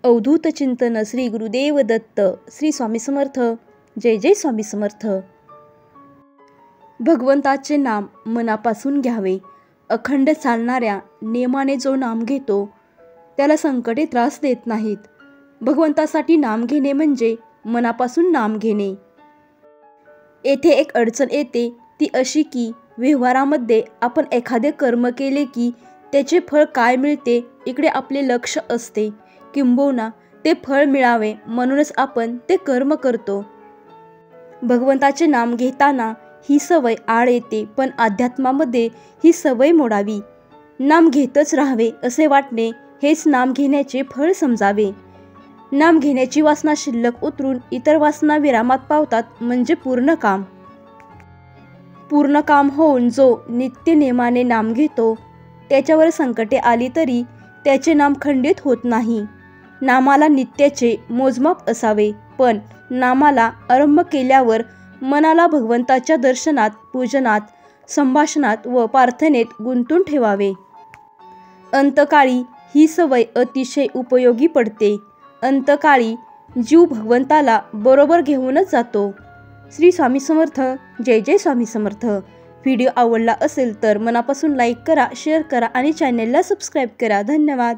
अवधूत चिंतन श्री गुरुदेव दत्त. श्री स्वामी समर्थ. जय जय स्वामी समर्थ. भगवंताचे नाम मनापासून घ्यावे. अखंड चालणाऱ्या नेमाने जो नाम घेतो त्याला संकटे त्रास देत नाहीत. भगवंतासाठी नाम घेणे म्हणजे मनापासून नाम घेणे. येथे एक अडचण येते, ती अशी की व्यवहारामध्ये आपण एखादे कर्म केले की त्याचे फळ काय मिळते इकडे आपले लक्ष असते. किंबहुना ते फळ मिळावे म्हणूनच आपण ते कर्म करतो. भगवंताचे नाम घेताना ही सवय आड येते, पण अध्यात्मामध्ये ही सवय मोडावी. नाम घेतच राहावे असे वाटणे हेच नाम घेण्याचे फळ समजावे. नाम घेण्याची वासना शिल्लक उतरून इतर वासना विरामात पावतात म्हणजे पूर्ण काम. पूर्ण काम होऊन जो नित्य नेमाने नाम घेतो त्याच्यावर संकटे आली तरी त्याचे नाम खंडित होत नाही. नामाला नित्याचे मोजमाप असावे, पण नामाला आरंभ केल्यावर मनाला भगवंताच्या दर्शनात, पूजनात, संभाषणात व प्रार्थनेत गुंतून ठेवावे. अंतकाळी ही सवय अतिशय उपयोगी पडते. अंतकाळी जीव भगवंताला बरोबर घेऊनच जातो. श्री स्वामी समर्थ. जय जय स्वामी समर्थ. व्हिडिओ आवडला असेल तर मनापासून लाईक करा, शेअर करा आणि चॅनेलला सबस्क्राईब करा. धन्यवाद.